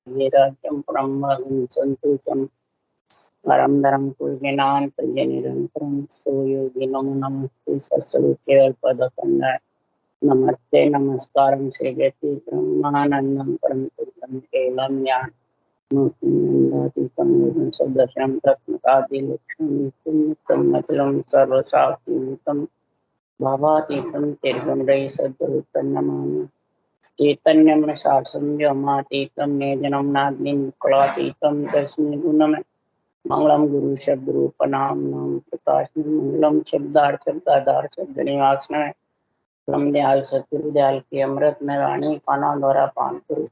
ये राज्यं ब्रह्म संतोषं परम धर्म पूजनान् प्रज निरंतरं सो योगिनो नमस्ते सत्स्वरूपकेवलपदकन्दाय नमस्ते नमस्कारं श्रीगति ब्रह्मानन्दं परम पूज्यं केवलं ज्ञानमूर्तिं सदशं तत्मकादिलक्ष्मीं सर्वशास्त्रीभूतं भावातीतं तिर्गुणरहितं सद्गुरुं नमामि चैतन्यं शासनं व्योमातीतं निजनं नाग्निकलातीतं तस्मै गुणमे मंगलम गुरु शब्द रूप नाम नाम प्रकाश मंगलम शब्दार्थ शब्दाधार शब्द निवास में परम दयाल सतगुरु दयाल की अमृत में वाणी काना द्वारा पान करो।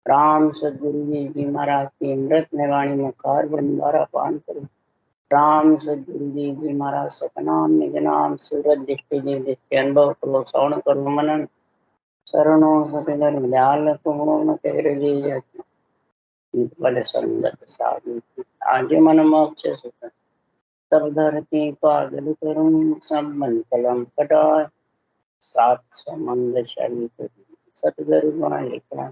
राम सदगुरु जी की महाराज की अमृत में वाणी मुखार द्वारा पान करो। राम सदगुरु जी की महाराज सतनाम निज नाम सूरज दृष्टि जी दृष्टि अनुभव करो श्रवण करो मनन शरणों सपिंदर दयाल तुम तेरे जी बल संगत साधु आज मन मोक्ष सुख सब धरती पागल करूं सब मन कलम कटाए सात समंद शरीर सतगुरु गुण लिखना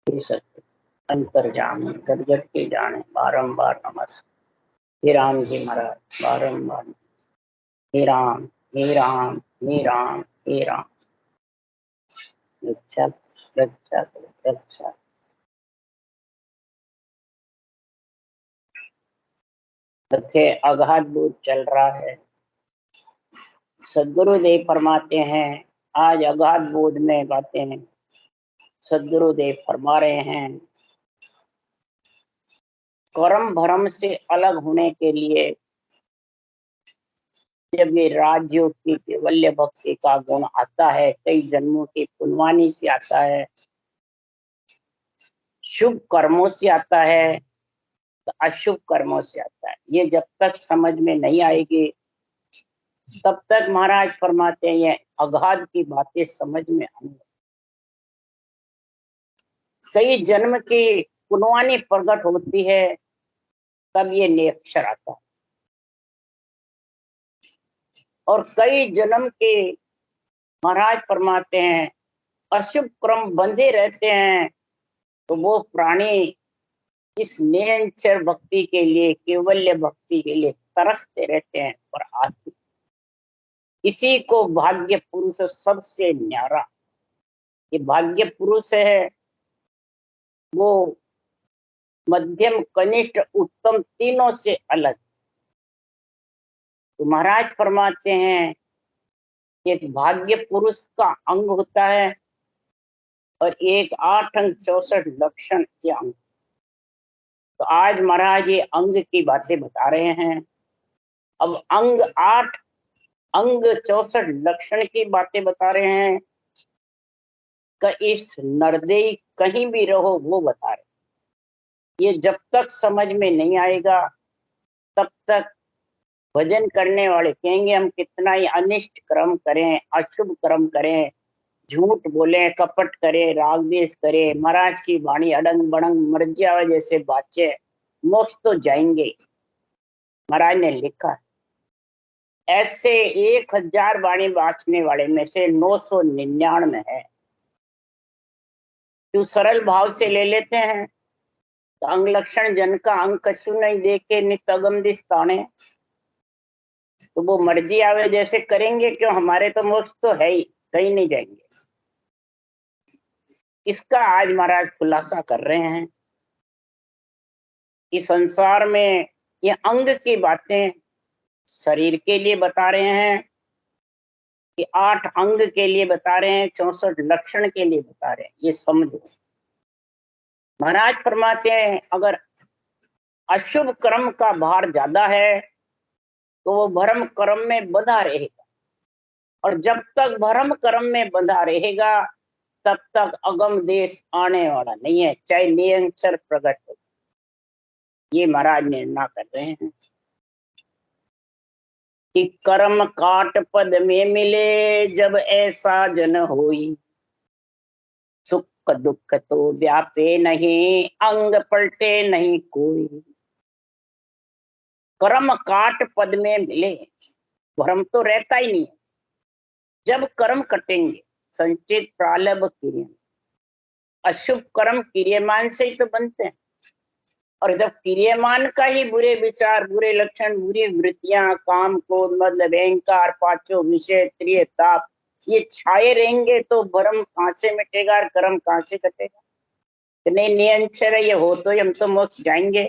सत्य अंतर जाने गदगद के जाने बारंबार नमस्कार हे राम जी महाराज बारंबार हे राम हे राम हे राम हे राम रक्षा रक्षा रक्षा। तथे अगाध बोध चल रहा है। सदगुरुदेव फरमाते हैं आज अगाध बोध में बातें हैं। सदगुरुदेव फरमा रहे हैं कर्म भरम से अलग होने के लिए जब ये राजयोग की केवल्य भक्ति का गुण आता है, कई जन्मों की पुण्यवानी से आता है, शुभ कर्मों से आता है, तो अशुभ कर्मों से आता है। ये जब तक समझ में नहीं आएगी तब तक महाराज फरमाते हैं ये अगाध की बातें समझ में आने। कई जन्म की पुण्यवानी प्रकट होती है तब ये निरक्षर आता है, और कई जन्म के महाराज फरमाते हैं अशुभ क्रम बंधे रहते हैं, तो वो प्राणी इस निरंतर भक्ति के लिए केवल्य भक्ति के लिए तरसते रहते हैं। पर आत्मा इसी को भाग्य पुरुष सबसे न्यारा, ये भाग्य पुरुष है, वो मध्यम कनिष्ठ उत्तम तीनों से अलग। तो महाराज फरमाते हैं एक भाग्य पुरुष का अंग होता है और एक 8 अंग 64 लक्षण के अंग। तो आज महाराज ये अंग की बातें बता रहे हैं। अब अंग 8 अंग 64 लक्षण की बातें बता रहे हैं कि इस नरदेही कहीं भी रहो वो बता रहे। ये जब तक समझ में नहीं आएगा तब तक भजन करने वाले कहेंगे हम कितना ही अनिष्ट कर्म करें, अशुभ कर्म करें, झूठ बोले, कपट करे, राग देश करे, महाराज की वाणी अड़ंग बड़ंग मर जावे जैसे बाचे, मोक्ष तो जाएंगे। महाराज ने लिखा ऐसे 1000 वाणी बांचने वाले में से 999 है। जो सरल भाव से ले लेते हैं तो अंग लक्षण जन का अंग कछु नहीं देखे नित अगम दिस ताने, तो वो मर्जी आवे जैसे करेंगे, क्यों हमारे तो मोक्ष तो है ही, कहीं नहीं जाएंगे। इसका आज महाराज खुलासा कर रहे हैं। इस संसार में ये अंग की बातें शरीर के लिए बता रहे हैं कि 8 अंग के लिए बता रहे हैं, 64 लक्षण के लिए बता रहे हैं, ये समझो। महाराज फरमाते हैं अगर अशुभ कर्म का भार ज्यादा है तो वो भरम कर्म में बंधा रहेगा, और जब तक भरम कर्म में बंधा रहेगा तब तक अगम देश आने वाला नहीं है, चाहे निरंतर प्रकट हो। ये महाराज निर्णय कर रहे हैं कि कर्म काट पद में मिले जब ऐसा जन होई, सुख दुख तो व्यापे नहीं अंग पलटे नहीं कोई। कर्म काट पद में मिले, भ्रम तो रहता ही नहीं है। जब कर्म कटेंगे संचित प्रालभ क्रिया, अशुभ कर्म क्रियमान से ही तो बनते हैं, और जब क्रियमान का ही बुरे विचार, बुरे लक्षण, बुरी वृत्तियां, काम, क्रोध, मतलब अहंकार, पांचों विषय, त्रिय ताप, ये छाए रहेंगे तो भरम कहां से मिटेगा और कर्म कहां से कटेगा। नहीं निरंतर ये हो तो हम तो मोक्ष जाएंगे।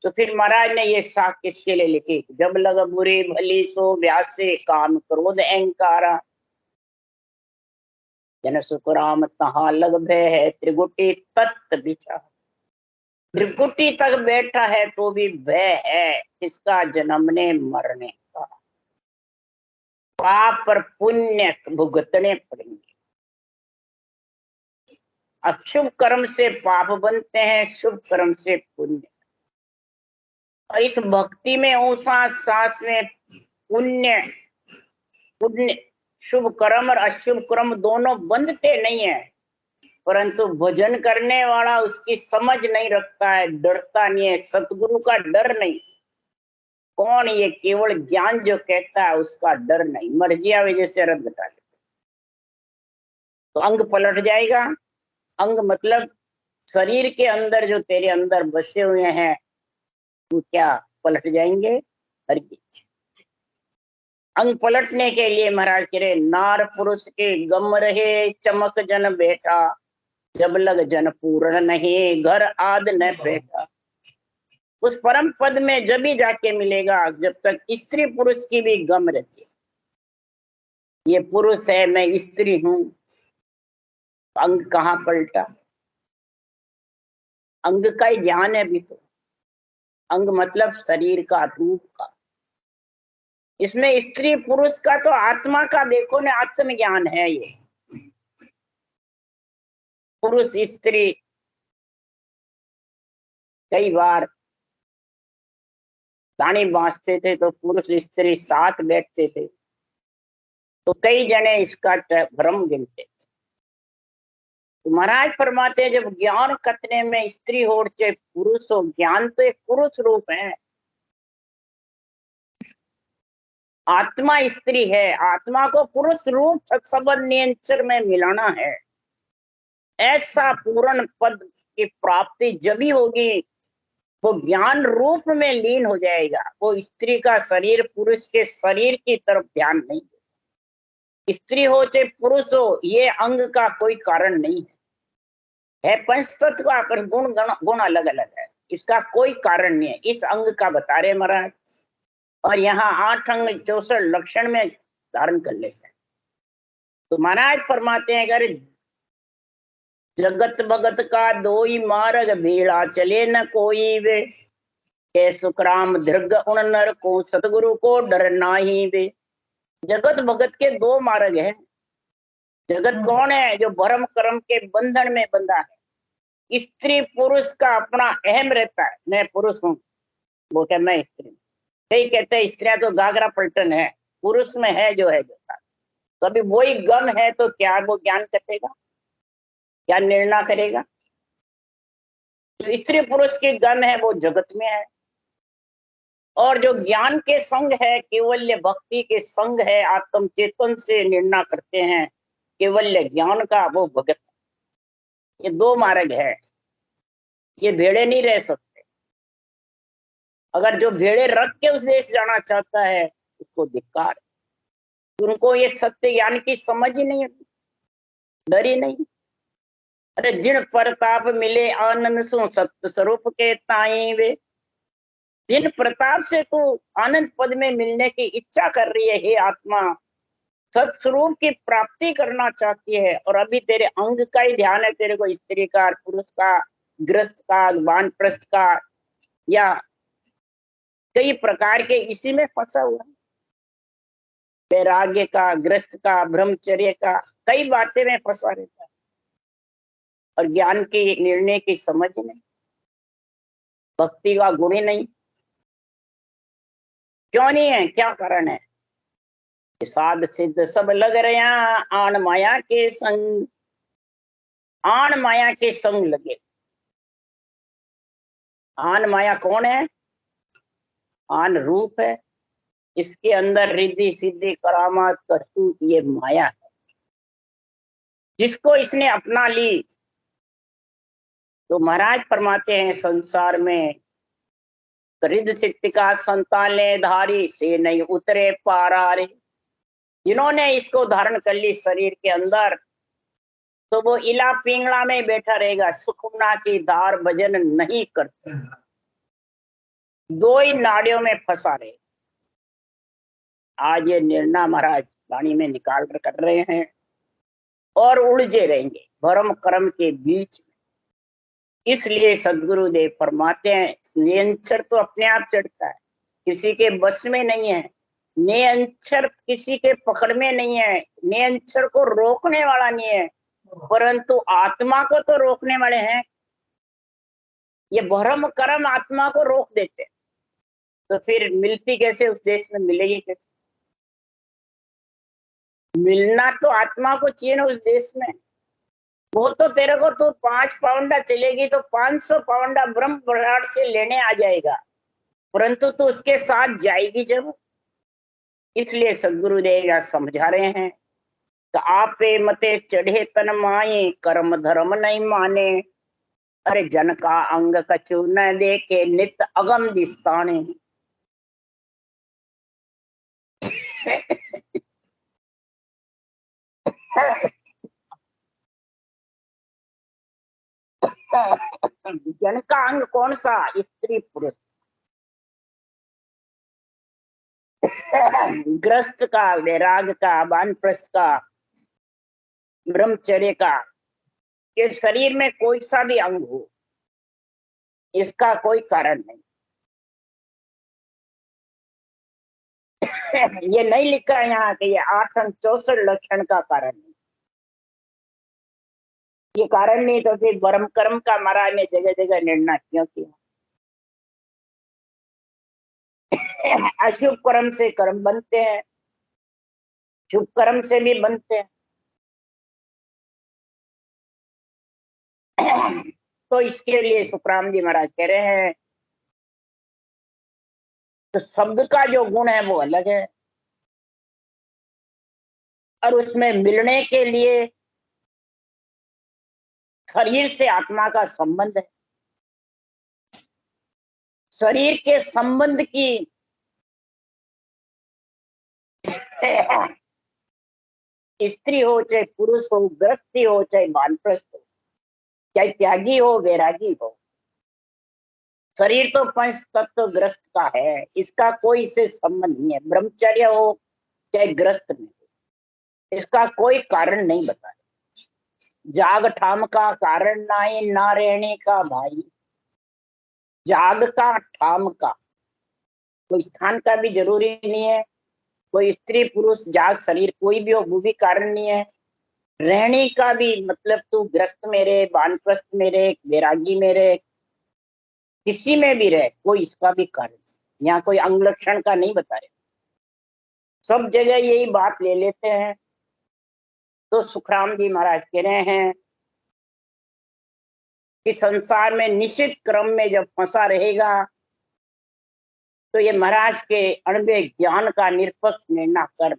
तो फिर महाराज ने ये साख किसके लिए लिखी? जब लग बुरी भली सो व्यासे, काम क्रोध अहंकारा, जन सुख राम तहा लग भय है, त्रिगुटी तत्त विचार। त्रिकुटी तक बैठा है तो भी भय है, किसका? जन्मने मरने का। पाप पर पुण्य भुगतने पड़ेंगे। अशुभ कर्म से पाप बनते हैं, शुभ कर्म से पुण्य। और इस भक्ति में ऊंसा सांस में पुण्य पुण्य शुभ कर्म और अशुभ कर्म दोनों बंधते नहीं है, परंतु भजन करने वाला उसकी समझ नहीं रखता है, डरता नहीं है, सतगुरु का डर नहीं। कौन? ये केवल ज्ञान जो कहता है उसका डर नहीं। मर्जिया वजह से रद्द डाले तो अंग पलट जाएगा। अंग मतलब शरीर के अंदर जो तेरे अंदर बसे हुए हैं, वो क्या पलट जाएंगे? हर चीज। अंग पलटने के लिए महाराज कह रहे, नार पुरुष के गम रहे, चमक जन बेटा, जब लग जन पूर्ण नहीं, घर आद न बेटा। उस परम पद में जब भी जाके मिलेगा जब तक स्त्री पुरुष की भी गम रहती है। ये पुरुष है, मैं स्त्री हूं, अंग कहाँ पलटा? अंग का ही ज्ञान है अभी तो। अंग मतलब शरीर का, रूप का। इसमें स्त्री पुरुष का तो आत्मा का देखो ना, आत्मज्ञान है ये। पुरुष स्त्री, कई बार गाने बांसते थे तो पुरुष स्त्री साथ बैठते थे, तो कई जने इसका भ्रम गिनते। तो महाराज फरमाते हैं, जब ज्ञान कथने में स्त्री हो चाहे पुरुष हो, ज्ञान तो एक पुरुष रूप है, आत्मा स्त्री है। आत्मा को पुरुष रूप सत्संबंध नियंत्रण में मिलाना है। ऐसा पूर्ण पद की प्राप्ति जब ही होगी, वो ज्ञान रूप में लीन हो जाएगा। वो स्त्री का शरीर पुरुष के शरीर की तरफ ध्यान नहीं देगा। स्त्री हो चाहे पुरुष हो, ये अंग का कोई कारण नहीं है पंचतत्व का, पर गुण अलग अलग है, इसका कोई कारण नहीं है। इस अंग का बता रहे महाराज, और यहाँ 8 अंग 64 लक्षण में धारण कर लेते हैं। तो महाराज फरमाते हैं, अगर जगत भगत का दोई मार्ग, भेड़ा चले न कोई वे, के सुखराम दीर्घ उन नर को, सतगुरु को डर नाही वे। जगत भगत के 2 मार्ग है। जगत कौन है? जो भरम कर्म के बंधन में बंधा है। स्त्री पुरुष का अपना अहम रहता है, मैं पुरुष हूं, वो क्या मैं स्त्री। कई कहते हैं स्त्रियां तो घाघरा पलटन है, पुरुष में है जो है जो था। तो अभी वही गम है, तो क्या वो ज्ञान कटेगा? क्या निर्णय करेगा? तो स्त्री पुरुष की गम है वो जगत में है, और जो ज्ञान के संग है, केवल्य भक्ति के संग है, आत्म चेतन से निर्णय करते हैं केवल्य ज्ञान का, वो भगत। ये 2 मार्ग है, ये भेड़े नहीं रह सकते। अगर जो भेड़े रख के उस देश जाना चाहता है उसको धिक्कार। उनको ये सत्य ज्ञान की समझ ही नहीं है, डर ही नहीं। अरे जिन प्रताप मिले आनंद सो, सत्य स्वरूप के ताई वे। जिन प्रताप से तू आनंद पद में मिलने की इच्छा कर रही है, हे आत्मा, सत्स्वरूप की प्राप्ति करना चाहती है, और अभी तेरे अंग का ही ध्यान है, तेरे को स्त्री का, पुरुष का, ग्रस्त का, वानप्रस्थ का, या कई प्रकार के इसी में फंसा हुआ है। वैराग्य का, ग्रस्त का, ब्रह्मचर्य का, कई बातें में फंसा रहता है, और ज्ञान के निर्णय की समझ नहीं, भक्ति का गुण ही नहीं। क्यों नहीं है? क्या कारण है? साध सिद्ध सब लग रहे हैं आन माया के संग। आन माया के संग लगे। आन माया कौन है? आन रूप है, इसके अंदर रिद्धि सिद्धि करामात करतूत, ये माया है। जिसको इसने अपना ली, तो महाराज फरमाते हैं संसार में रिद्ध सिद्धि का संताले धारी से नहीं उतरे पारारे। जिन्होंने इसको धारण कर ली शरीर के अंदर, तो वो इला पिंगला में बैठा रहेगा, सुखमना की धार भजन नहीं करते, दो ही नाड़ियों में फंसा रहे। आज ये निर्णय महाराज वाणी में निकाल कर रहे हैं और उलझे रहेंगे भरम कर्म के बीच में। इसलिए सदगुरुदेव फरमाते हैं नियंचर तो अपने आप चढ़ता है, किसी के बस में नहीं है। नियंचर किसी के पकड़ में नहीं है, नियंचर को रोकने वाला नहीं है, परंतु आत्मा को तो रोकने वाले हैं। ये भरम कर्म आत्मा को रोक देते हैं, तो फिर मिलती कैसे उस देश में, मिलेगी कैसे? मिलना तो आत्मा को चाहिए ना उस देश में। वो तो तेरे को तो 5 पाउंडा चलेगी तो 500 पाउंडा ब्रह्म विराट से लेने आ जाएगा, परंतु तो उसके साथ जाएगी जब। इसलिए सदगुरुदेव यह समझा रहे हैं कि आपे मते चढ़े तन माए कर्म धर्म नहीं माने। अरे जन का अंग कछु न देखे नित अगम दिस्ताने। जन का अंग कौन सा? स्त्री पुरुष। ग्रस्त का, वैराग का, वानप्रस्थ का, ब्रह्मचर्य का, ये शरीर में कोई सा भी अंग हो, इसका कोई कारण नहीं। ये नहीं लिखा है यहाँ कि ये 8 अंग 64 लक्षण का कारण नहीं। ये कारण नहीं तो फिर ब्रह्म कर्म का महाराज ने जगह जगह निर्णय क्यों किया? अशुभ कर्म से कर्म बनते हैं, शुभ कर्म से भी बनते हैं। तो इसके लिए सुखराम जी महाराज कह रहे हैं तो शब्द का जो गुण है वो अलग है, और उसमें मिलने के लिए शरीर से आत्मा का संबंध है। शरीर के संबंध की स्त्री हो चाहे पुरुष हो, ग्रस्ती हो चाहे वानप्रस्थ हो, चाहे त्यागी हो वैरागी हो, शरीर तो पंच तत्व ग्रस्त का है, इसका कोई इससे संबंध नहीं है। ब्रह्मचर्य हो चाहे ग्रस्त में हो, इसका कोई कारण नहीं बताया। जाग ठाम का कारण नाई ना रहने का भाई। जाग का, ठाम का, कोई स्थान का भी जरूरी नहीं है। कोई स्त्री पुरुष जाग शरीर कोई भी हो वो भी कारण नहीं है। रहने का भी मतलब तू ग्रस्त में रहे, वानप्रस्थ में रहे, वैरागी में रहे, किसी में भी रहे, कोई इसका भी कारण। यहाँ कोई अंग लक्षण का नहीं बता रहे, सब जगह यही बात ले लेते हैं। तो सुखराम जी महाराज कह रहे हैं कि संसार में निश्चित क्रम में जब फंसा रहेगा तो ये महाराज के अणुवे ज्ञान का निरपक्ष निर्णय कर,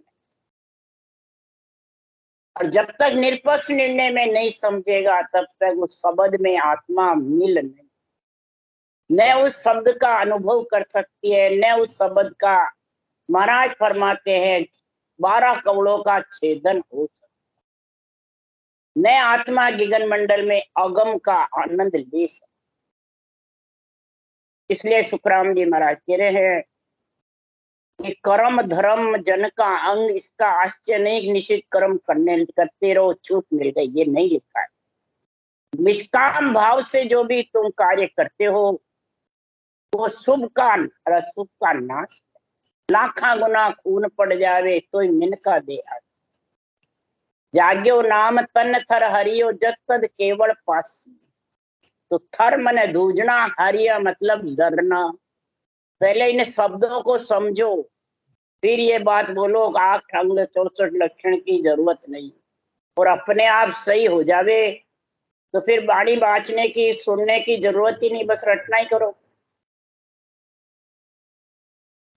और जब तक निरपक्ष निर्णय में नहीं समझेगा तब तक उस शब्द में आत्मा मिल नहीं, न उस शब्द का अनुभव कर सकती है, न उस शब्द का महाराज फरमाते हैं 12 कवड़ों का छेदन हो सकता, न आत्मा गिगन मंडल में अगम का आनंद ले सकता। इसलिए सुखराम जी महाराज कह रहे हैं कि कर्म धर्म जन का अंग, इसका आश्चर्य नहीं, निश्चित कर्म करते रहो, छूट मिल गई, ये नहीं लिखा है। निष्काम भाव से जो भी तुम कार्य करते हो वो शुभ का और अशुभ का नाश। लाखा गुना खून पड़ जावे तो मिन का दे आ। जाग्यो नाम तन थर हरियो जत तद केवल पासी। तो थर मन दूजना, हरिया मतलब डरना। पहले इन शब्दों को समझो, फिर ये बात बोलो 8 अंग 64 लक्षण की जरूरत नहीं, और अपने आप सही हो जावे तो फिर वाणी बाँचने की, सुनने की जरूरत ही नहीं, बस रटना ही करो।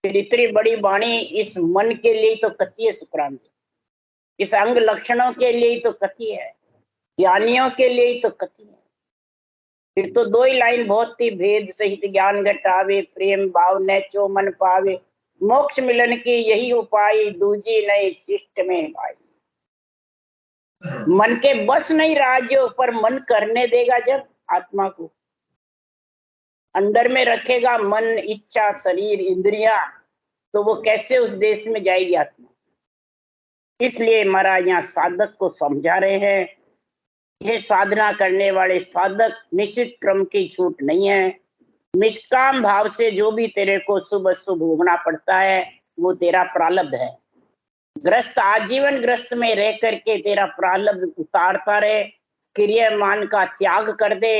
फिर इतनी बड़ी वाणी इस मन के लिए तो कथी है सुखराम जी, इस अंग लक्षणों के लिए तो कथी है, ज्ञानियों के लिए तो कथी है। फिर तो दो ही लाइन बहुत ही भेद सहित ज्ञान घटावे, प्रेम भाव ने चो मन पावे, मोक्ष मिलन की यही उपाय, दूजी नए शिष्ट में भाई। मन के बस नहीं रहा जो, पर मन करने देगा जब आत्मा को, अंदर में रखेगा मन, इच्छा, शरीर, इंद्रिया, तो वो कैसे उस देश में जाएगी आत्मा। इसलिए महाराज यहाँ साधक को समझा रहे हैं, ये साधना करने वाले साधक, निश्चित क्रम की छूट नहीं है। निष्काम भाव से जो भी तेरे को शुभ अशुभ भोगना पड़ता है वो तेरा प्रारब्ध है। ग्रस्त आजीवन ग्रस्त में रह करके तेरा प्रारब्ध उतारता रहे, क्रियामान का त्याग कर दे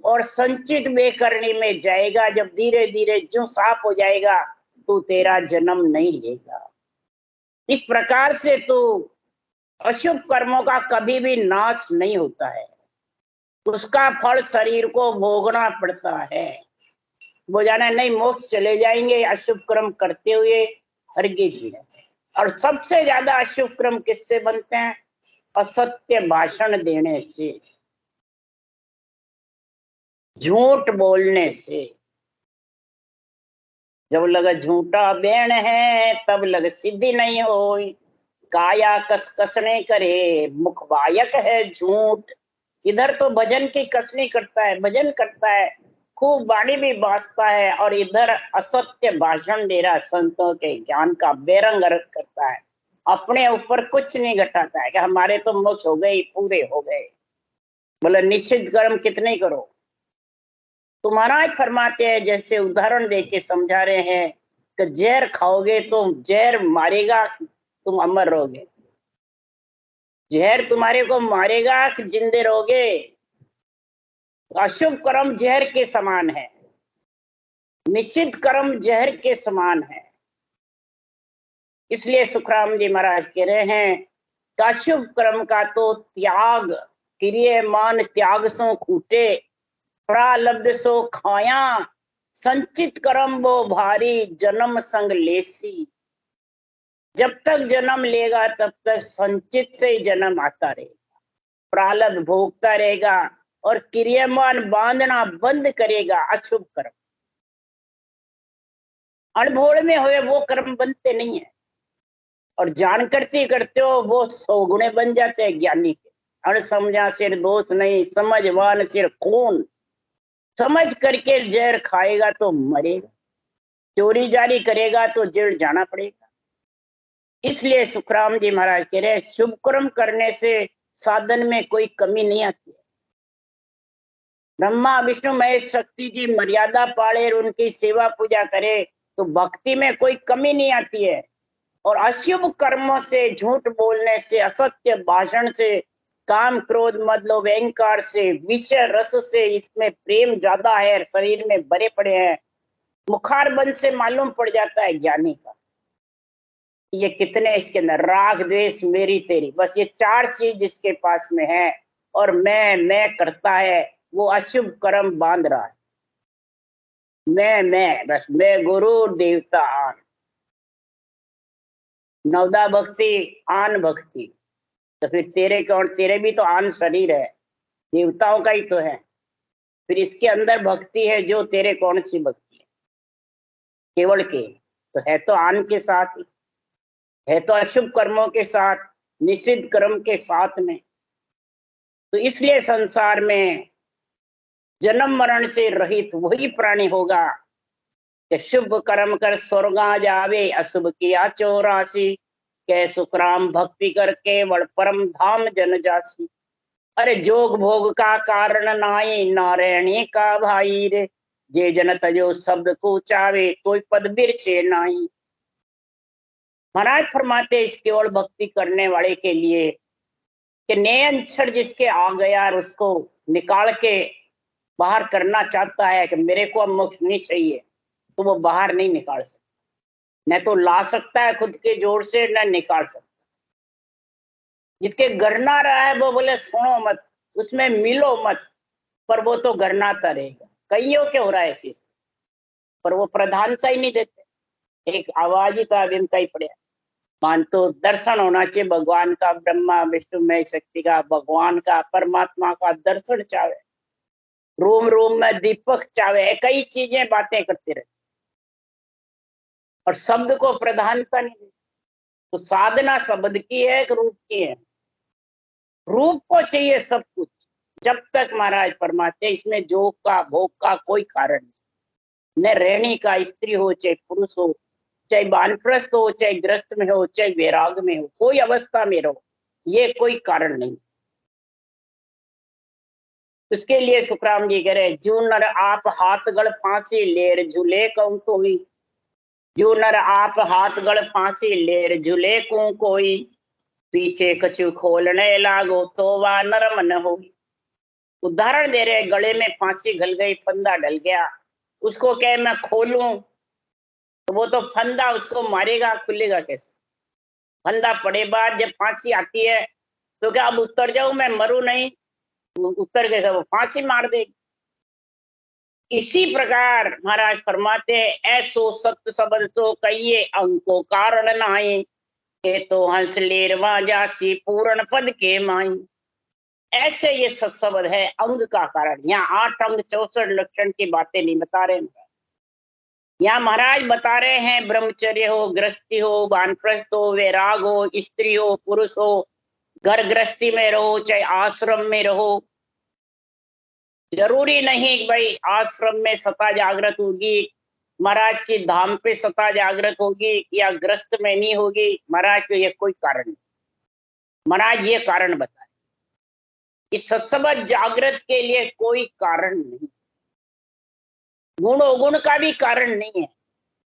और संचित बेकरणी में जाएगा। जब धीरे धीरे जो साफ हो जाएगा तो तेरा जन्म नहीं लेगा। इस प्रकार से तो अशुभ कर्मों का कभी भी नाश नहीं होता है, उसका फल शरीर को भोगना पड़ता है। वो जाना नहीं मोक्ष चले जाएंगे अशुभ कर्म करते हुए, हरगिज नहीं। और सबसे ज्यादा अशुभ कर्म किससे बनते हैं? असत्य भाषण देने से, झूठ बोलने से। जब लग झूठा बैण है तब लग सिद्धि नहीं हो, काया कस कसने करे मुख बायक है झूठ। इधर तो भजन की कसनी करता है, भजन करता है, खूब वाणी भी बाजता है, और इधर असत्य भाषण दे रहा है, संतों के ज्ञान का बेरंग अर्थ करता है, अपने ऊपर कुछ नहीं घटाता है कि हमारे तो मोक्ष हो गए, पूरे हो गए। बोले निश्चित कर्म कितने करो। तो महाराज फरमाते हैं, जैसे उदाहरण देके समझा रहे हैं कि जहर खाओगे तो जहर मारेगा, तुम अमर रहोगे। जहर तुम्हारे को मारेगा कि जिंदे रहोगे। अशुभ कर्म जहर के समान है, निश्चित कर्म जहर के समान है। इसलिए सुखराम जी महाराज कह रहे हैं कि अशुभ कर्म का तो त्याग, क्रियमान त्याग सो खूटे, प्रालब्ध सो खाया, संचित कर्म वो भारी, जन्म संग लेसी। जब तक जन्म लेगा तब तक संचित से ही जन्म आता रहेगा, प्रालब्ध भोगता रहेगा और क्रियमान बांधना बंद करेगा। अशुभ कर्म अणभोड़ में हुए वो कर्म बनते नहीं है, और जान करते करते हो वो 100 गुणे बन जाते हैं ज्ञानी के। अण समझा सिर दोष नहीं, समझवान सिर खून। समझ करके जहर खाएगा तो मरेगा, चोरी जारी करेगा तो जेल जाना पड़ेगा। इसलिए सुखराम जी महाराज कह रहे शुभ कर्म करने से साधन में कोई कमी नहीं आती है। ब्रह्मा विष्णु महेश शक्ति की मर्यादा पाले, उनकी सेवा पूजा करे तो भक्ति में कोई कमी नहीं आती है। और अशुभ कर्मों से, झूठ बोलने से, असत्य भाषण से, काम क्रोध मद लोभ अहंकार से, विषय रस से, इसमें प्रेम ज्यादा है, शरीर में भरे पड़े हैं। मुखारबंद से मालूम पड़ जाता है ज्ञानी का ये कितने इसके अंदर राग द्वेष मेरी तेरी, बस ये 4 चीज जिसके पास में है और मैं करता है, वो अशुभ कर्म बांध रहा है। मैं बस मैं गुरु देवता आन, नवदा भक्ति आन भक्ति। तो फिर तेरे कौन, तेरे भी तो आन शरीर है, देवताओं का ही तो है। फिर इसके अंदर भक्ति है जो तेरे कौन सी भक्ति है? केवल के तो है तो आन के साथ ही है, तो अशुभ कर्मों के साथ, निषिद्ध कर्म के साथ में। तो इसलिए संसार में जन्म मरण से रहित वही प्राणी होगा कि शुभ कर्म कर स्वर्गा जावे, अशुभ किया 84, के सुखराम भक्ति करके वड़ परम धाम जन जासी। अरे जोग भोग का कारण नाई, नारायणी का भाई रे, जे जन तजो शब्द को चावे, कोई पद बिरचे नाई। महाराज फरमाते इस केवल भक्ति करने वाले के लिए कि नयन अक्षर जिसके आ गया और उसको निकाल के बाहर करना चाहता है कि मेरे को अब मोक्ष नहीं चाहिए, तो वो बाहर नहीं निकाल सकता। न तो ला सकता है खुद के जोर से, न निकाल सकता। जिसके गरना रहा है वो बोले सुनो मत, उसमें मिलो मत, पर वो तो गरनाता रहेगा। कईयों के हो रहा है ऐसी, पर वो प्रधानता ही नहीं देते। एक आवाज ही तो दिन का ही पड़े, मान तो दर्शन होना चाहिए भगवान का, ब्रह्मा विष्णु में शक्ति का, भगवान का, परमात्मा का दर्शन चाहे। रूम रूम में दीपक चावे, कई चीजें बातें करते रहते और शब्द को प्रधानता नहीं देते। तो साधना शब्द की है कि रूप की है? रूप को चाहिए सब कुछ। जब तक महाराज फरमाते इसमें जोग का भोग का कोई कारण नहीं, न रहने का, स्त्री हो चाहे पुरुष हो, चाहे वानप्रस्थ हो, चाहे ग्रस्त में हो, चाहे वैराग में हो, कोई अवस्था में रहो, ये कोई कारण नहीं। उसके लिए सुखराम जी कह रहे जो नर आप हाथ गढ़ फांसी लेर झूले कहूं तो ही, जो नर आप हाथ गढ़ फांसी लेर झूले कहूं कोई, पीछे कछु खोलने लागो तो वह नरम न हो। उदाहरण दे रहे, गले में फांसी घल गई, फंदा डल गया, उसको कहे मैं खोलूं तो वो तो फंदा उसको मारेगा, खुलेगा कैसे? फंदा पड़े बाद जब फांसी आती है तो क्या अब उतर जाऊं, मैं मरू नहीं, उतर के सब फांसी मार देगी। इसी प्रकार महाराज फरमाते हैं ऐसो सत्य शब्द तो कहिए अंको कारण नाई, के तो हंस लेरवा जासी पूर्ण पद के माई। ऐसे ये सत्शब्द है अंग का कारण। यहाँ 8 अंग 64 लक्षण की बातें नहीं बता रहे हैं। यहाँ महाराज बता रहे हैं ब्रह्मचर्य हो, गृहस्थी हो, वानप्रस्थ हो, वैराग हो, स्त्री हो, पुरुष हो, घर गृहस्थी में रहो चाहे आश्रम में रहो, जरूरी नहीं कि भाई आश्रम में सता जागृत होगी, महाराज की धाम पे सता जागृत होगी या ग्रस्त में नहीं होगी। महाराज को ये कोई कारण नहीं। महाराज ये कारण बताए, इस सत्संग जागृत के लिए कोई कारण नहीं, गुण अवगुण का भी कारण नहीं है।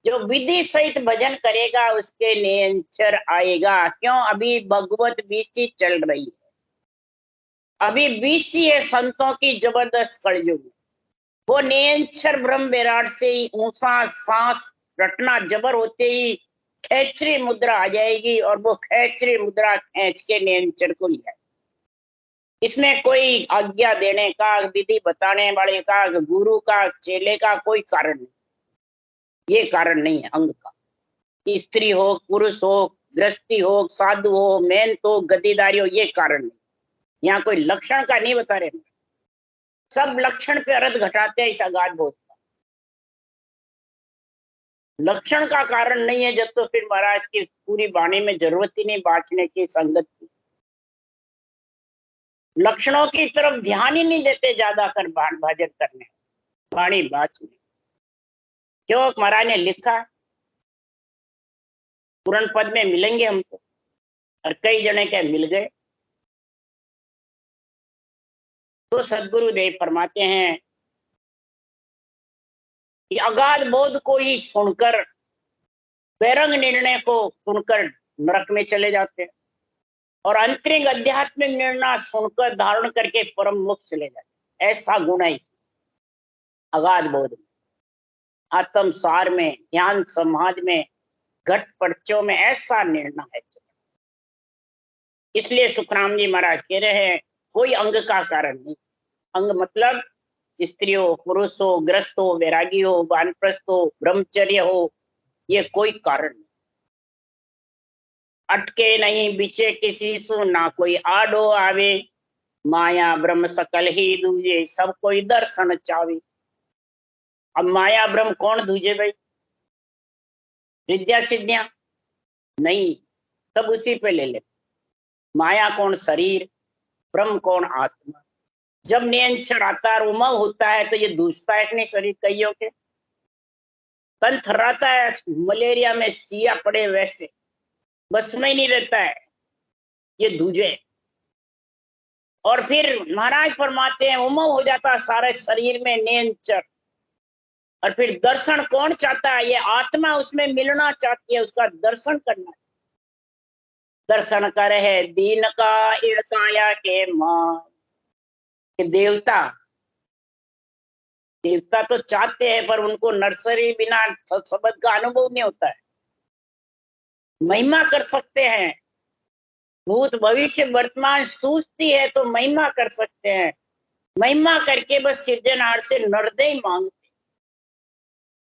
जो विधि सहित भजन करेगा उसके नियंचर आएगा। क्यों? अभी भगवत बीसी चल रही है, अभी बीसी है संतों की जबरदस्त कलयुग। वो नियंचर ब्रह्म विराट से ही ऊंचा सांस रटना जबर होते ही खेचरी मुद्रा आ जाएगी और वो खेचरी मुद्रा खींच के नियंचर को लिया। इसमें कोई आज्ञा देने का, विधि बताने वाले का, गुरु का, चेले का कोई कारण नहीं। ये कारण नहीं है अंग का। स्त्री हो, पुरुष हो, गृहस्थी हो, साधु हो, मेहनत हो, गद्दीदारी हो, ये कारण नहीं। यहाँ कोई लक्षण का नहीं बता रहे, सब लक्षण पे अर्थ घटाते हैं इस अगाध बोध का। लक्षण का कारण नहीं है जब तो फिर महाराज की पूरी वाणी में जरूरत ही नहीं बांटने की, संगत की। लक्षणों की तरफ ध्यान ही नहीं देते ज्यादा कर भाजन करने, वाणी बांचने। क्यों? महाराज ने लिखा पूर्ण पद में मिलेंगे हमको, और कई जने के मिल गए। तो सदगुरुदेव फरमाते हैं कि अगाध बोध को ही सुनकर, बैरंग निर्णय को सुनकर नरक में चले जाते हैं, और अंतरिंग आध्यात्मिक निर्णय सुनकर धारण करके परम मुक्त चले जाते। ऐसा गुण है इसमें, अगाध बोध में, आत्म सार में, ज्ञान समाज में, घट पर्चों में ऐसा निर्णय है। इसलिए सुखराम जी महाराज कह रहे हैं कोई अंग का कारण नहीं। अंग मतलब स्त्री हो, पुरुष हो, ग्रस्त हो, वैरागी हो, वानप्रस्थ हो, ब्रह्मचर्य हो, ये कोई कारण नहीं। अटके नहीं बिचे किसी सु, ना कोई आडो आवे, माया ब्रह्म सकल ही दूजे, सब कोई दर्शन चावे। अब माया ब्रह्म कौन दूजे भाई? विद्या सिद्धियां नहीं, सब उसी पे ले ले। माया कौन? शरीर। ब्रह्म कौन? आत्मा। जब नियंत्रण आता है, उमव होता है, तो ये दूसता है कि नहीं शरीर कईयों के? तन थर्राता है, मलेरिया में सिया पड़े वैसे, बस में ही नहीं रहता है, ये दूजे। और फिर महाराज फरमाते हैं उमव हो जाता है सारे शरीर में नियंत्रण। और फिर दर्शन कौन चाहता है? ये आत्मा उसमें मिलना चाहती है, उसका दर्शन करना। दर्शन कर है दीन का इड़काया के मान। कि देवता तो चाहते हैं पर उनको नर्सरी बिना शब्द का अनुभव नहीं होता है। महिमा कर सकते हैं, भूत भविष्य वर्तमान सूझती है तो महिमा कर सकते हैं। महिमा करके बस सृजनहार से नरदय मांगते,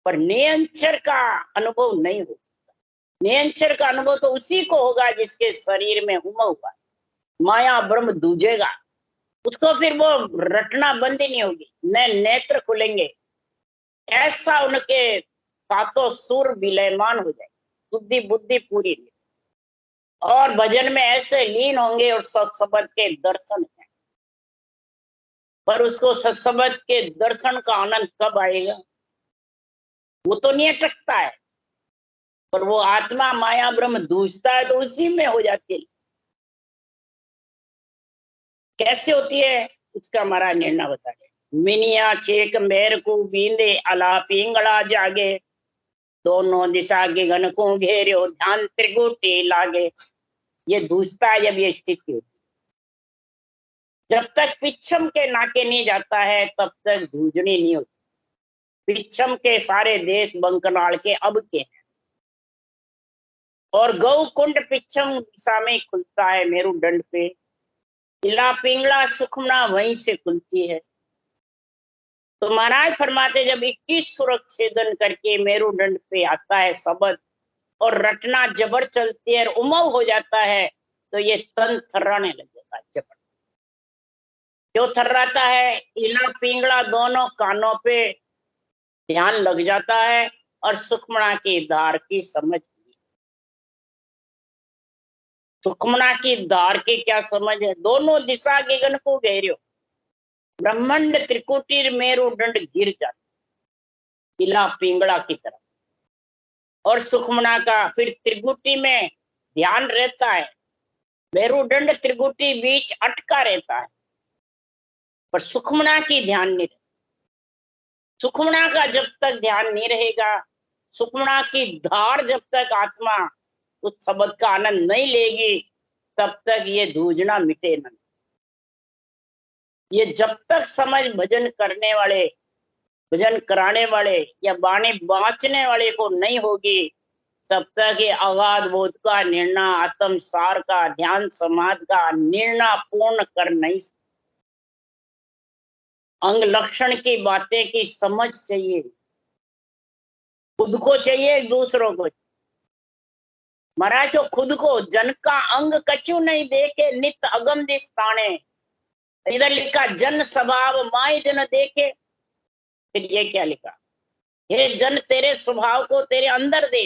पर नियंचर का अनुभव नहीं हो सकता। नियंचर का अनुभव तो उसी को होगा जिसके शरीर में हुआ हुआ। माया ब्रह्म दूजेगा, उसको फिर वो रटना बंद ही नहीं होगी, नए नेत्र खुलेंगे, ऐसा उनके सातों सुर विलयमान हो जाए, बुद्धि बुद्धि पूरी नहीं। और भजन में ऐसे लीन होंगे और सत्संग के दर्शन है। पर उसको सत्संग के दर्शन का आनंद कब आएगा? वो तो नहीं अटकता है, पर वो आत्मा माया ब्रह्म दूसता है तो उसी में हो जाती है। कैसे होती है उसका हमारा निर्णय बताए। मिनिया छेक मेर को बींदे अला पिंगला जागे, दोनों दिशा के गण को घेरो ध्यान त्रिगुटी लागे। ये दूसता है जब ये स्थिति होती। जब तक पिछम के नाके नहीं जाता है तब तक धूजनी नहीं होती। पिछम के सारे देश बंकनाल के अब के हैं, और गौ कुंड पिछम दिशा में खुलता है मेरुदंड पे। इला पिंगला सुखमना वहीं से खुलती है। तो महाराज फरमाते जब 21 सुरक्षेदन करके मेरुदंड पे आता है शब्द और रटना जबर चलती है और उमव हो जाता है, तो ये तन थर्राने लग जाता है। जबर जो थर्राता है, इला पिंगला दोनों कानों पे ध्यान लग जाता है और सुखमना की धार की समझ। सुखमना की धार की क्या समझ है? दोनों दिशा के गण को घेरो, ब्रह्मांड त्रिकुटी मेरुदंड गिर जाता इला पिंगला की तरफ। और सुखमना का फिर त्रिकुटी में ध्यान रहता है, मेरुदंड त्रिकुटी बीच अटका रहता है, पर सुखमना की ध्यान नहीं रहता। सुखमना का जब तक ध्यान नहीं रहेगा, सुखमना की धार जब तक आत्मा उस शब्द का आनंद नहीं लेगी, तब तक ये धूजना मिटे नहीं। ये जब तक समझ भजन करने वाले, भजन कराने वाले या बाणी बांचने वाले को नहीं होगी, तब तक ये अगाध बोध का निर्णय, आत्म सार का, ध्यान समाधि का निर्णय पूर्ण कर नहीं। अंग लक्षण की बातें की समझ चाहिए, खुद को चाहिए, दूसरों को। महाराज जो खुद को जन का अंग कछु नहीं देखे नित अगम दिस ताणे, इधर लिखा जन स्वभाव माय जन देखे। फिर ये क्या लिखा? हे जन तेरे स्वभाव को तेरे अंदर दे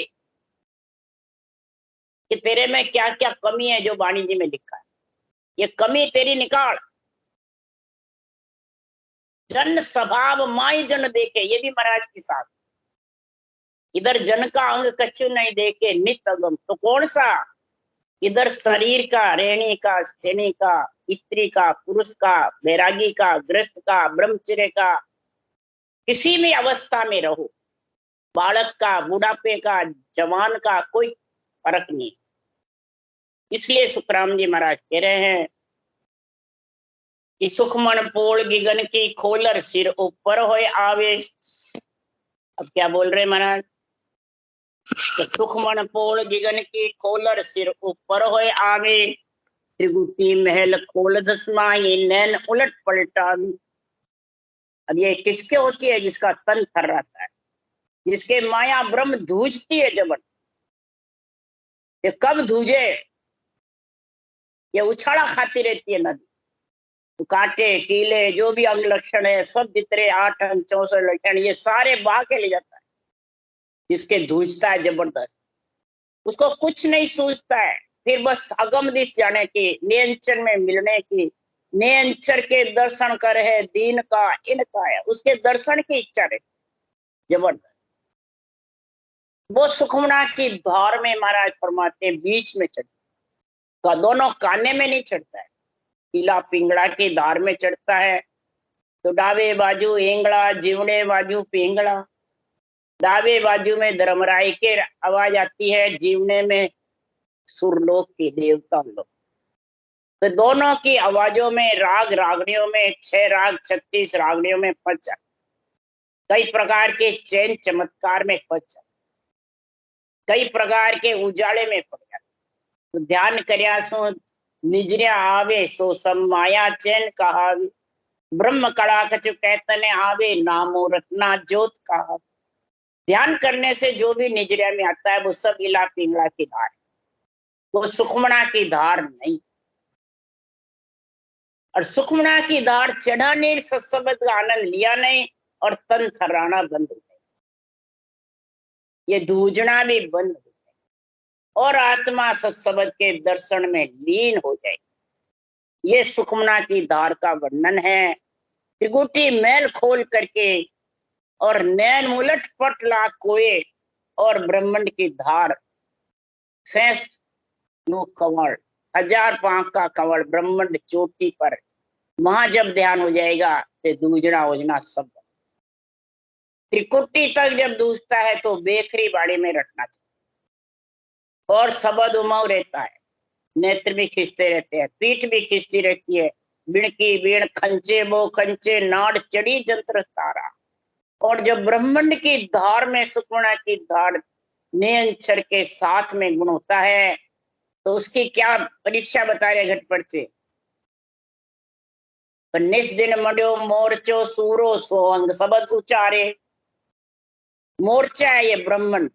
कि तेरे में क्या क्या कमी है, जो वाणी जी में लिखा है ये कमी तेरी निकाल। जन स्वभाव माय जन देखे, ये भी महाराज की साथ। इधर जन का अंग कछु नहीं देखे नित अगम, तो कौन सा? इधर शरीर का, रहने का, स्थिति का, स्त्री का, पुरुष का, बैरागी का, गृहस्थ का, ब्रह्मचर्य का, किसी भी अवस्था में रहो, बालक का, बुढ़ापे का, जवान का, कोई फर्क नहीं। इसलिए सुखराम जी महाराज कह रहे हैं कि सुखमन पोल गिगन की खोलर सिर ऊपर होए आवे। अब क्या बोल रहे महाराज? तो सुखमन पोल गिगन की खोलर सिर ऊपर होए आवे, त्रिगुटी महल खोल दसमाई नैन उलट पलटा। अब ये किसके होती है? जिसका तन थर्राता है, जिसके माया ब्रह्म धूजती है जबर। ये कब धूजे? ये उछाड़ा खाती रहती है नदी, तो कांटे कीले जो भी अंग लक्षण है सब जितने 8 अंग 64 लक्षण, ये सारे बहा के ले जाता है। जिसके धूजता है जबरदस्त, उसको कुछ नहीं सूझता है, फिर बस अगम दिश जाने की, नियंचन में मिलने की, नियंचर के दर्शन कर है दीन का इनका है, उसके दर्शन की इच्छा रहती जबरदस्त। वो सुखमना की धार में महाराज फरमाते बीच में चढ़ता, दोनों काने में नहीं चढ़ता है, पीला पिंगड़ा की धार में चढ़ता है। तो डावे बाजू एंगड़ा, जीवड़े बाजू पिंगड़ा। डावे बाजू में धर्मराय के आवाज आती है, जीवने में सुरलोक की देवता लोग। तो दोनों की आवाजों में, राग रागनियों में 6 राग 36 रागनियों में पच, कई प्रकार के चैन चमत्कार में पच, कई प्रकार के उजाले में पड़ जाते। तो ध्यान करया सो निजरिया आवे, सो सम माया चैन कहावे। ब्रह्म कड़ा कछु कहतने आवे, नामो रत्ना ज्योत कहा। ध्यान करने से जो भी निजरिया में आता है वो सब इला पिंगला की धार, वो सुखमना की धार नहीं। और सुखमना की धार चढ़ा नहीं, सत्संग का आनंद लिया नहीं, और तन थर्राना बंद हो गया, ये दूजना भी बंद हो गया, और आत्मा सत्संग के दर्शन में लीन हो जाएगी। ये सुखमना की धार का वर्णन है। त्रिकुटी मैल खोल करके और नैन उलट पट ला कोए, और ब्रह्मांड की धार शेष कंवल, 1000 पांख का कंवल ब्रह्मांड चोटी पर, वहां जब ध्यान हो जाएगा तो दूजना उजना सब। त्रिकुटी तक जब दूसता है तो बेखरी बाड़ी में रटना चाहिए, और सबद उमाव रहता है, नेत्र भी खींचते रहते हैं, पीठ भी खींचती रहती है, बिण की बीण खंचे बो खंचे, नाड़ चढ़ी जंत्र तारा। और जब ब्रह्मांड की धार में सुखमना की धार नियंचर के साथ में गुण होता है, तो उसकी क्या परीक्षा बता रहे घटपट से। निस दिन मड्यो मोर्चो सूरो सोहंग, शब्द उच्चारे। मोर्चा है ये ब्रह्मांड,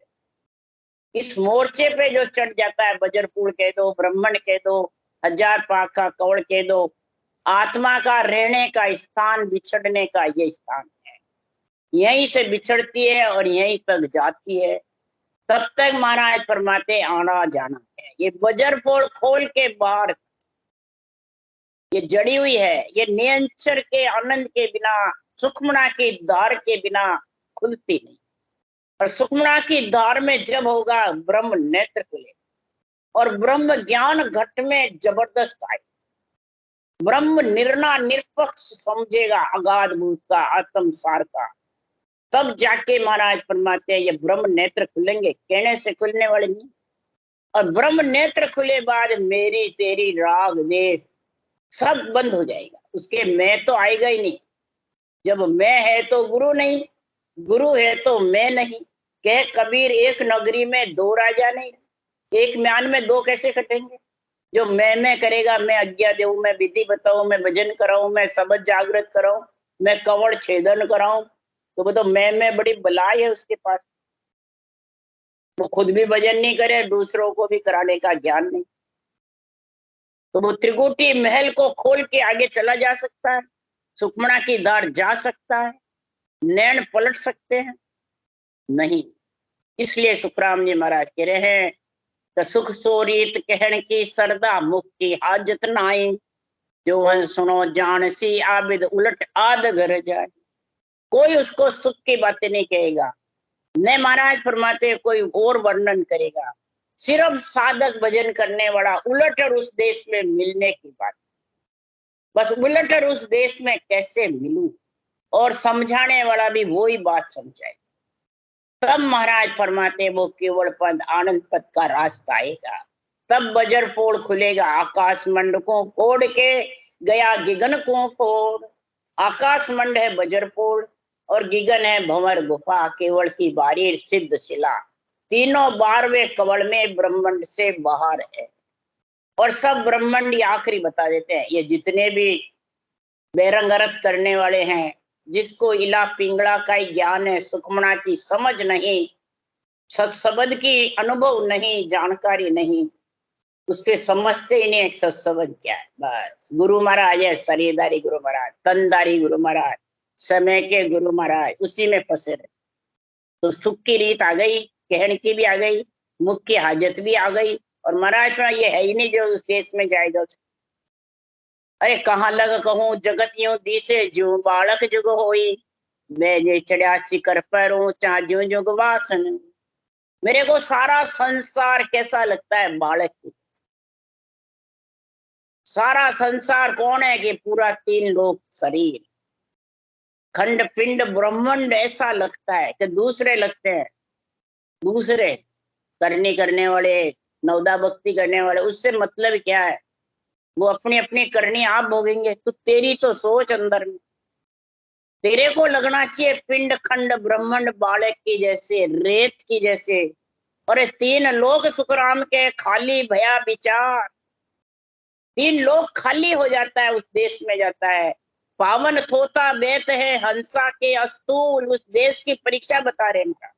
इस मोर्चे पे जो चढ़ जाता है, बजरपुर कह दो, ब्रह्मांड कह दो, 1000 पांख का कवड़ कह दो, आत्मा का रहने का स्थान, बिछड़ने का ये स्थान है। यहीं से बिछड़ती है और यहीं तक जाती है, तब तक महाराज परमाते आना जाना है। ये बजरपोल खोल के बाहर ये जड़ी हुई है, ये नियंचर के आनंद के बिना, सुखमना की धार के बिना खुलती नहीं। और सुखमना की धार में जब होगा ब्रह्म नेत्र खुले, और ब्रह्म ज्ञान घट में जबरदस्त आए, ब्रह्म निर्णा निरपक्ष समझेगा अगाध भूत का, आत्म सार का, तब जाके महाराज फरमाते हैं ये ब्रह्म नेत्र खुलेंगे, कहने से खुलने वाले नहीं। और ब्रह्म नेत्र खुले बाद मेरी तेरी राग देश सब बंद हो जाएगा, उसके मैं तो आएगा ही नहीं। जब मैं है तो गुरु नहीं, गुरु है तो मैं नहीं। कह कबीर एक नगरी में 2 राजा नहीं, एक म्यान में 2 कैसे कटेंगे। जो मैं करेगा, मैं आज्ञा देऊं, मैं विधि बताऊं, मैं भजन कराऊं, मैं शब्द जागृत कराऊं, मैं कवड़ छेदन कराऊं, तो वो तो मैं बड़ी बलाई है उसके पास। वो खुद भी भजन नहीं करे, दूसरों को भी कराने का ज्ञान नहीं, तो वो त्रिकुटी महल को खोल के आगे चला जा सकता है, सुखमना की धार जा सकता है, नैन पलट सकते हैं नहीं। इसलिए सुखराम जी महाराज कह रहे हैं तो सुख सोरीत कहन की सरदा मुक्ति हाजत नाई, जो वन सुनो जान सी आबिद उलट आद घर जाए। कोई उसको सुख की बातें नहीं कहेगा, न महाराज फरमाते कोई और वर्णन करेगा, सिर्फ साधक भजन करने वाला उलट और उस देश में मिलने की बात, बस उलट और उस देश में कैसे मिलूं, और समझाने वाला भी वही बात समझाए। तब महाराज फरमाते वो केवल पद आनंद पद का रास्ता आएगा, तब बजर पोड़ खुलेगा, आकाश मंड को फोड़ के गया गिगन को फोड़। आकाश मंड है बजरपोड़, और गिगन है भंवर गुफा, केवल की बारी सिद्ध शिला, तीनों 12वें कवल में ब्रह्मांड से बाहर है। और सब ब्रह्मांड आखिरी बता देते हैं, ये जितने भी बेरंगरत करने वाले हैं, जिसको इला पिंगला का ही ज्ञान है, सुखमना की समझ नहीं, सत्सबद की अनुभव नहीं, जानकारी नहीं, उसके समझते ही नहीं सत्सबद क्या है। बस गुरु महाराज है, शरीरदारी गुरु महाराज, तनदारी गुरु महाराज, समय के गुरु महाराज, उसी में फंसे रहे। तो सुख की रीत आ गई, कहने की भी आ गई, मुख की हाजत भी आ गई, और महाराज पर ये है ही नहीं जो उस देश में जाएगा। अरे कहाँ लग कहूँ जगत यूं दिसे, जो बालक जुग होई, मैं जे चढ़ा शिखर पर ऊंचा जो जुग वासन। मेरे को सारा संसार कैसा लगता है, बालक की। सारा संसार कौन है कि पूरा 3 लोक शरीर, खंड पिंड ब्रह्मांड ऐसा लगता है कि दूसरे लगते हैं, दूसरे करनी करने वाले, नवदा भक्ति करने वाले, उससे मतलब क्या है, वो अपनी अपनी करनी आप भोगेंगे। तो तेरी तो सोच अंदर में, तेरे को लगना चाहिए पिंड खंड ब्रह्मांड बालक की जैसे, रेत की जैसे। और 3 लोक सुखराम के खाली भया विचार, 3 लोक खाली हो जाता है, उस देश में जाता है। पावन थोता बेत है हंसा के अस्तूल, उस देश की परीक्षा बता रहे हैं।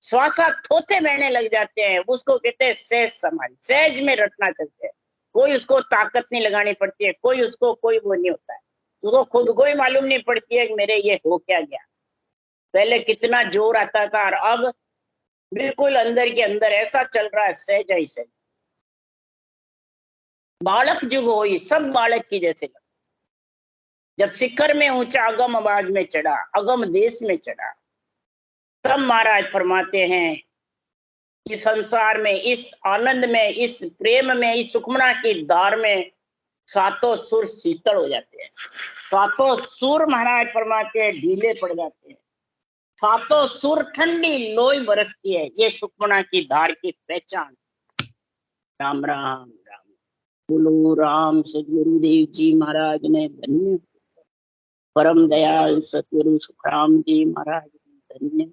श्वासा थोते बहने लग जाते हैं, उसको कहते हैं सहज समाधि, सहज में रटना चलते हैं। कोई उसको ताकत नहीं लगानी पड़ती है, कोई उसको कोई वो नहीं होता है, उसको खुद को ही मालूम नहीं पड़ती है कि मेरे ये हो क्या गया। पहले कितना जोर आता था और अब बिल्कुल अंदर के अंदर ऐसा चल रहा है, सहज ही सहज। बालक जुग होई, सब बालक की जैसे लगा। जब शिखर में ऊंचा अगम आवाज में चढ़ा, अगम देश में चढ़ा, तब महाराज फरमाते हैं कि संसार में, इस आनंद में, इस प्रेम में, इस सुखमना की धार में सातों सुर शीतल हो जाते हैं। सातों सुर महाराज फरमाते हैं ढीले पड़ जाते हैं, सातों सुर ठंडी लोई बरसती है। ये सुखमना की धार की पहचान। राम राम राम। बोलो राम सदगुरुदेव जी महाराज ने धन्य। परम दयाल सतगुरु सुखराम जी महाराज धन्य।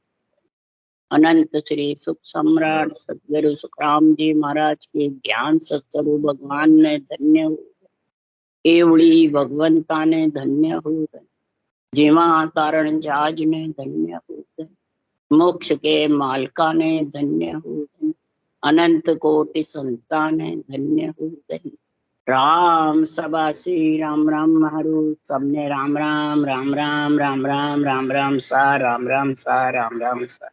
अनंत श्री सुख सम्राट सतगुरु सुखराम जी महाराज के ज्ञान सत्स्वरूप भगवान ने धन्य हो। एवड़ी भगवंता ने धन्य हो। जीवा तारण जहाज ने धन्य हो। मोक्ष के मालका ने धन्य हो। अनंत कोटि संतान ने धन्य हो। राम सभा श्री राम राम हरू। सबने राम राम राम राम राम राम राम राम सा राम राम सा राम राम सा।